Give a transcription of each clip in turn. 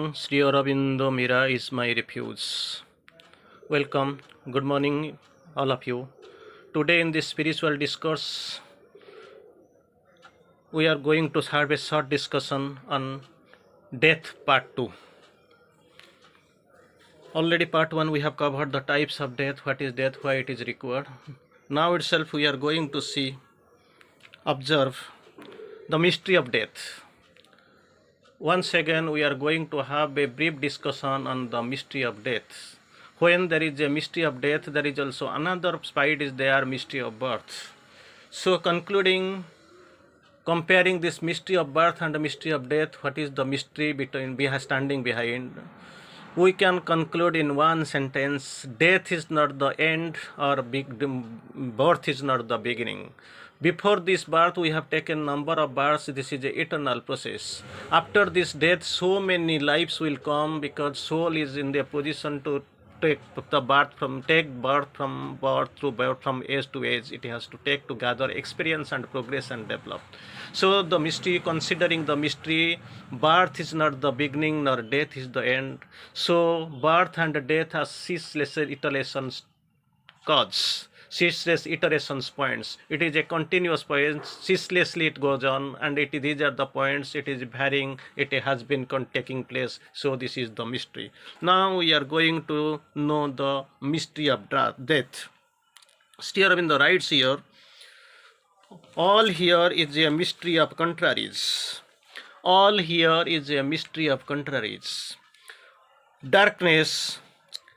morning, Sri Aurobindo Mira is my refuge. Welcome, good morning, all of you. Today, in this spiritual discourse, we are going to have a short discussion on death part 2. Already, part 1, we have covered the types of death, what is death, why it is required. Now itself, we are going to observe the mystery of death. Once again, we are going to have a brief discussion on the mystery of death. When there is a mystery of death, there is also another side is there, mystery of birth. So concluding, comparing this mystery of birth and the mystery of death, what is the mystery standing behind? We can conclude in one sentence: death is not the end, or birth is not the beginning. Before this birth, we have taken number of births. This is an eternal process. After this death, so many lives will come, because soul is in the position to take birth from age to age. It has to take to gather experience and progress and develop. So the mystery, considering the mystery, birth is not the beginning nor death is the end. So birth and death are ceaseless iterations cause, ceaseless iterations points. It is a continuous point, ceaselessly it goes on, and these are the points, it is varying, it has been taking place. So this is the mystery. Now we are going to know the mystery of death. Sri Aurobindo writes here, all here is a mystery of contraries. All here is a mystery of contraries. Darkness,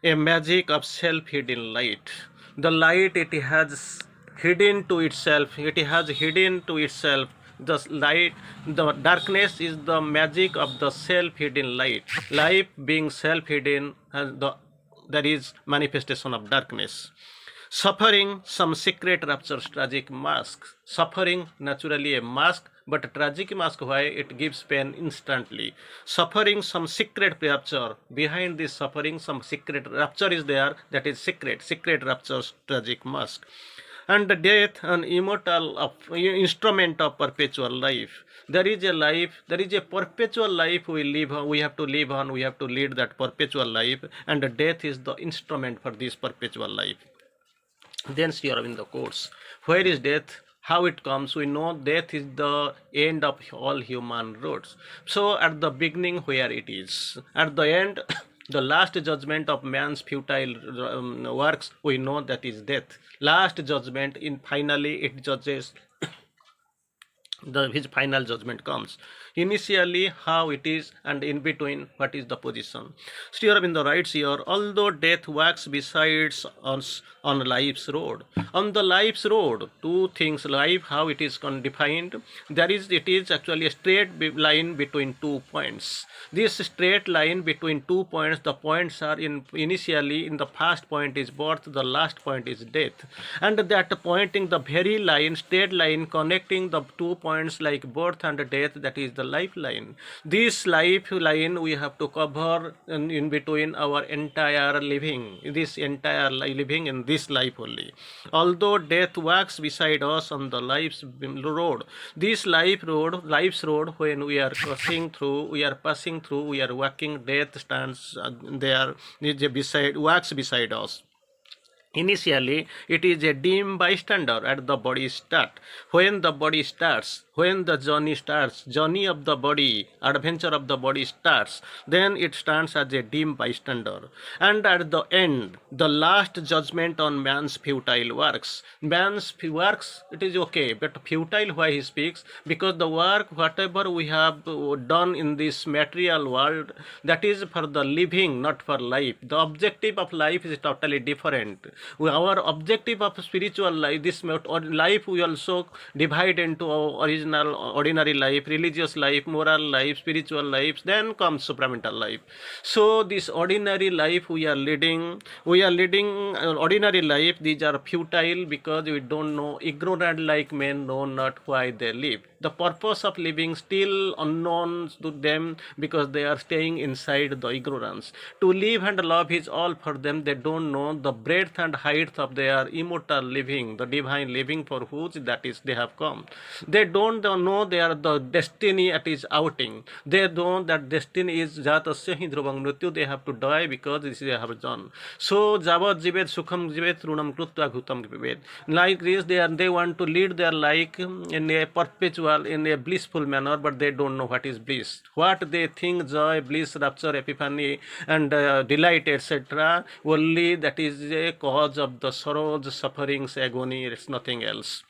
a magic of self-hidden light. The light it has hidden to itself. The light, the darkness is the magic of the self-hidden light. Life being self-hidden, there is manifestation of darkness. Suffering, some secret raptures, tragic mask. Suffering, naturally a mask, but a tragic mask, why? It gives pain instantly. Suffering, some secret rapture. Behind this suffering, some secret rapture is there, that is secret raptures, tragic mask. And death, an immortal instrument of perpetual life. There is a life, there is a perpetual life we live on, we have to live on, we have to lead that perpetual life, and death is the instrument for this perpetual life. Then Sri Aurobindo quotes, where is death? How it comes? We know death is the end of all human roads. So at the beginning, where it is? At the end, the last judgment of man's futile works, we know that is death. Last judgment, finally it judges, his final judgment comes. Initially how it is, and in between what is the position. Sri Aurobindo writes here, although death walks beside us on life's road. On the life's road, two things, life, how it is defined, it is actually a straight line between 2 points. This straight line between 2 points, the points are initially in the first point is birth, the last point is death. And that pointing the very line, straight line connecting the 2 points like birth and death, that is the lifeline. This lifeline we have to cover in between our entire living, this entire living in this life only. Although death walks beside us on the life's road, this life's road, when we are passing through, we are walking, death stands there, walks beside us. Initially, it is a dim bystander at the body's start. When the body starts, when the journey of the body, adventure of the body starts, then it stands as a dim bystander. And at the end, the last judgment on man's futile works. Man's works, it is okay, but futile, why he speaks? Because the work, whatever we have done in this material world, that is for the living, not for life. The objective of life is totally different. Our objective of spiritual life, this life, we also divide into our original ordinary life, religious life, moral life, spiritual life, then comes supramental life. So this ordinary life we are leading ordinary life. These are futile because we don't know, ignorant like men know not why they live. The purpose of living still unknown to them, because they are staying inside the ignorance. To live and love is all for them. They don't know the breadth and height of their immortal living, the divine living for which that is they have come. They don't don't know their the destiny at is outing. They know that destiny is jatasya hi dhruvang mrityu. They have to die because this they have done. So javat jivet sukham jivet runam krutva ghutam jivet. Like this, they want to lead their life in a perpetual, in a blissful manner, but they don't know what is bliss. What they think joy, bliss, rapture, epiphany, and delight, etc. Only that is a cause of the sorrows, sufferings, agony. It's nothing else.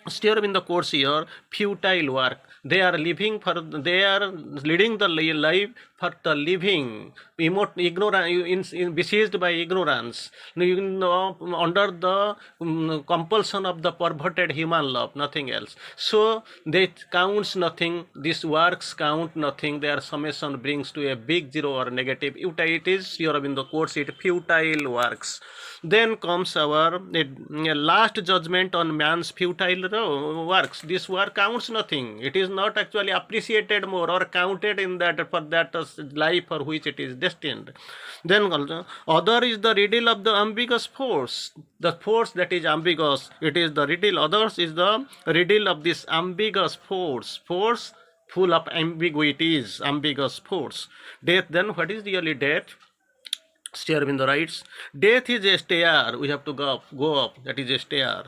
Still in the course here, futile work. They are living for, they are leading the life for the living, ignorant, besieged by ignorance, under the compulsion of the perverted human love, nothing else. So they counts nothing. These works count nothing. Their summation brings to a big zero or negative. It is here in the course, it futile works. Then comes our last judgment on man's futile works. This work counts nothing. It is not actually appreciated more or counted in that for that life for which it is destined. Then also, other is the riddle of the ambiguous force. The force that is ambiguous, it is the riddle. Others is the riddle of this ambiguous force. Force full of ambiguities, ambiguous force. Death, then what is really death? Sri Aurobindo writes, death is a stair, we have to go up, that is a stair.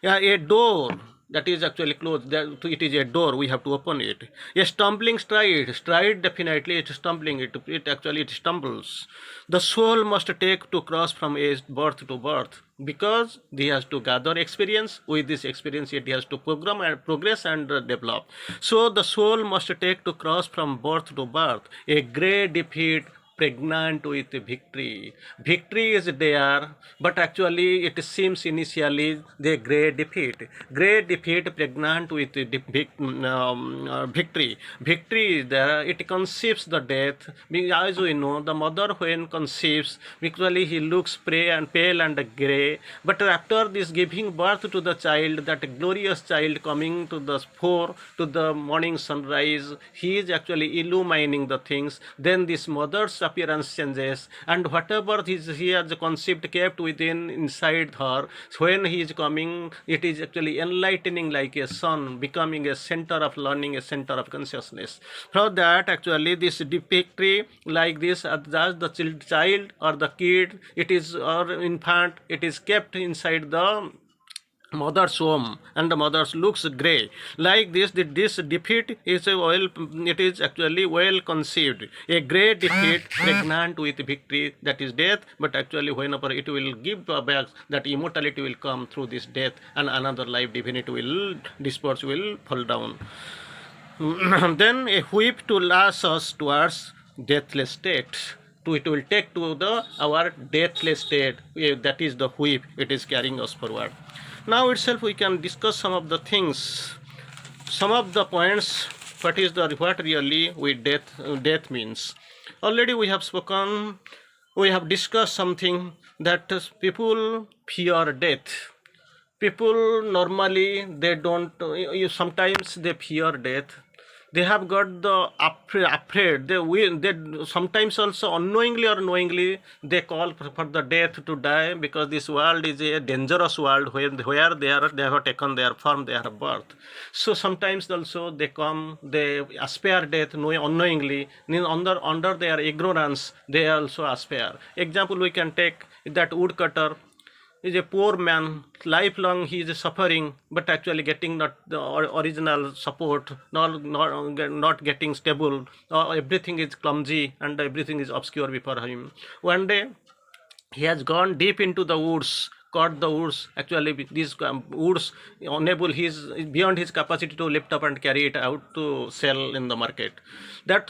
Yeah, a door that is actually closed, it is a door, we have to open it. A stumbling stride definitely it's stumbling, it actually it stumbles. The soul must take to cross from age birth to birth, because he has to gather experience. With this experience it has to progress and develop. So the soul must take to cross from birth to birth, a great defeat pregnant with victory. Victory is there, but actually it seems initially the great defeat. Great defeat pregnant with victory. Victory is there, it conceives the death. As we know, the mother when conceives, actually he looks pale and grey, but after this giving birth to the child, that glorious child coming to the fore, to the morning sunrise, he is actually illumining the things. Then this mother's appearance changes, and whatever he has conceived kept within inside her, when he is coming, it is actually enlightening like a sun, becoming a center of learning, a center of consciousness. For that actually this victory like this, as the child or the kid, it is or infant, it is kept inside the mother's womb, and the mother's looks grey. Like this, this defeat is it is actually well conceived. A great defeat pregnant with victory, that is death, but actually whenever it will give back, that immortality will come through this death, and another life divinity will disperse, will fall down. Then a whip to lash us towards deathless state. It will take to the our deathless state. That is the whip, it is carrying us forward. Now itself we can discuss some of the things, some of the points. What really with death means. Already we have spoken, we have discussed something, that people fear death. People normally they don't. Sometimes they fear death. They have got the afraid. They sometimes also unknowingly or knowingly they call for the death to die, because this world is a dangerous world where they have taken their form, their birth. So sometimes also they aspire death unknowingly. Under their ignorance they also aspire. Example we can take that woodcutter is a poor man, lifelong he is suffering, but actually getting not the original support, not getting stable, everything is clumsy and everything is obscure before him. One day he has gone deep into the woods, caught the woods. Actually these woods unable, he is beyond his capacity to lift up and carry it out to sell in the market. That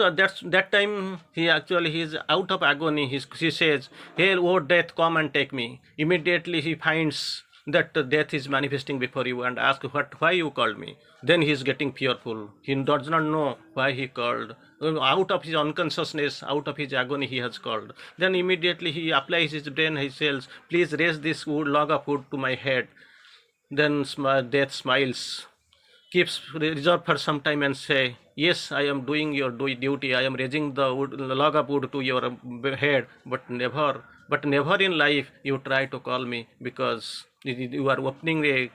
time he is out of agony. He says, "Hey, oh death, come and take me." Immediately he finds that death is manifesting before you and asks, why you called me? Then he is getting fearful. He does not know why he called. Out of his unconsciousness, out of his agony he has called. Then immediately he applies his brain. He says, "Please raise this log of wood to my head." Then death smiles, keeps reserved for some time and say, "Yes, I am doing your duty. I am raising the log of wood to your head, but never in life you try to call me, because you are opening a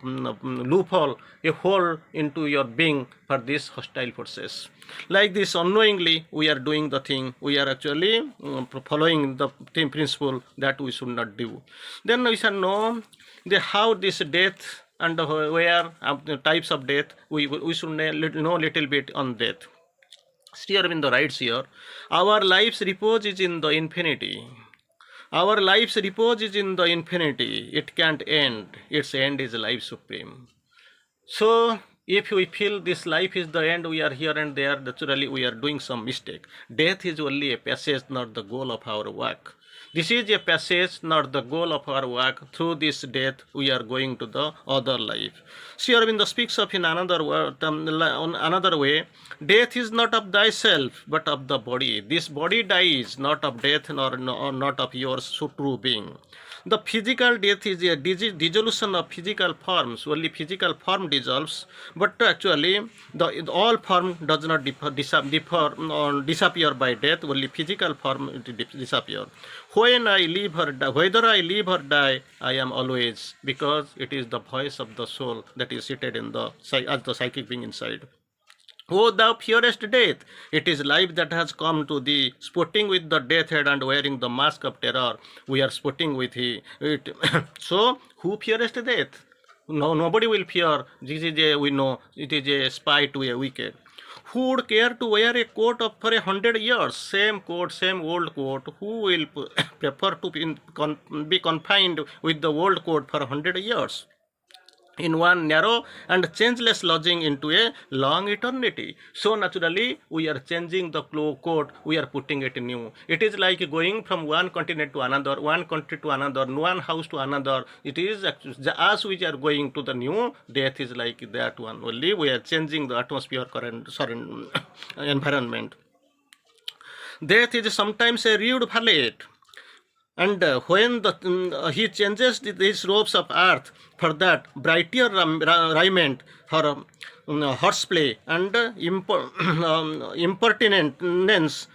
loophole, a hole into your being for these hostile forces. Like this, unknowingly, we are doing the thing. We are actually following the same principle that we should not do. Then we shall know how this death and where the types of death. We should know little bit on death. Sri Aurobindo writes here, our life's repose is in the infinity. Our life's repose is in the infinity. It can't end. Its end is life supreme. So, if we feel this life is the end, we are here and there, naturally we are doing some mistake. Death is only a passage, not the goal of our work. This is a passage, not the goal of our work. Through this death, we are going to the other life. Sri Aurobindo speaks of in another way, death is not of thyself, but of the body. This body dies, not of death, nor not of your true being. The physical death is a dissolution of physical forms. Only physical form dissolves, but actually all form does not disappear by death. Only physical form disappear. When I live or die, whether I live or die, I am always, because it is the voice of the soul that is seated in the as the psychic being inside. Oh, thou fearest death! It is life that has come to thee, sporting with the death head and wearing the mask of terror. We are sporting with it. So, who fearest death? No, nobody will fear. This is we know, it is a spy to a wicked. Who would care to wear a coat for 100 years? Same coat, same old coat. Who will prefer to be confined with the old coat for 100 years? In one narrow and changeless lodging into a long eternity. So naturally, we are changing the coat, we are putting it new. It is like going from one continent to another, one country to another, one house to another. It is as we are going to the new, death is like that one. Only we are changing the atmosphere, current, environment. Death is sometimes a rude valet. And when he changes these robes of earth for that brighter raiment, her horseplay and impertinence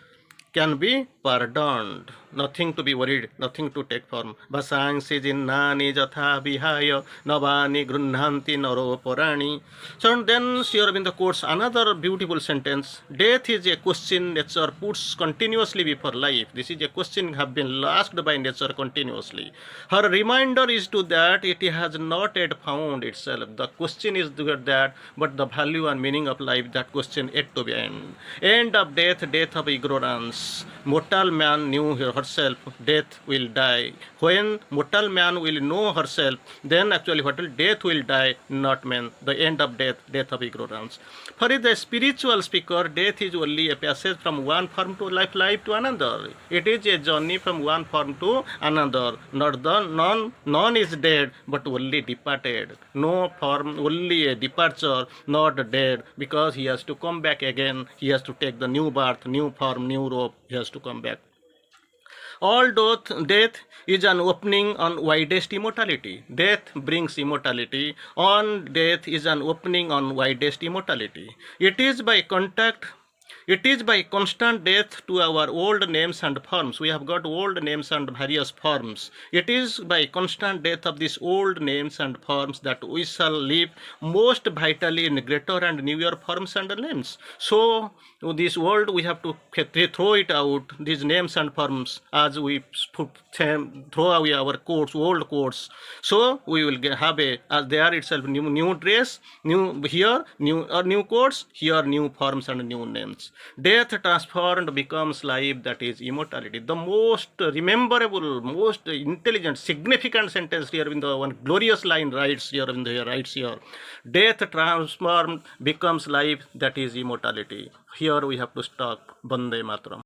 can be pardoned. Nothing to be worried, nothing to take form. Vasangsi jinnani jatha vihaya navani grunnhanti naro porani. So then Sri Aurobindo quotes another beautiful sentence. Death is a question nature puts continuously before life. This is a question have been asked by nature continuously. Her reminder is to that it has not yet found itself. The question is that, but the value and meaning of life, that question yet to be end. End of death, death of ignorance. Mortal man knew herself, death will die. When mortal man will know herself, then actually what will death will die, not man. The end of death, death of ignorance. For the spiritual speaker, death is only a passage from one form to life to another. It is a journey from one form to another. Not the none is dead, but only departed. No form, only a departure, not dead, because he has to come back again. He has to take the new birth, new form, new robe. He has to come back. All death is an opening on widest immortality. Death brings immortality. On death is an opening on widest immortality. It is by constant death to our old names and forms. We have got old names and various forms. It is by constant death of these old names and forms that we shall live most vitally in greater and newer forms and names. So, this world we have to throw it out, these names and forms, as we throw away our coats, old coats. So, we will have as there itself new dress, new coats, here new forms and new names. Death transformed becomes life, that is immortality. The most rememberable, most intelligent, significant sentence here in the one glorious line writes here. Death transformed becomes life, that is immortality. Here we have to stop. Bande Mataram.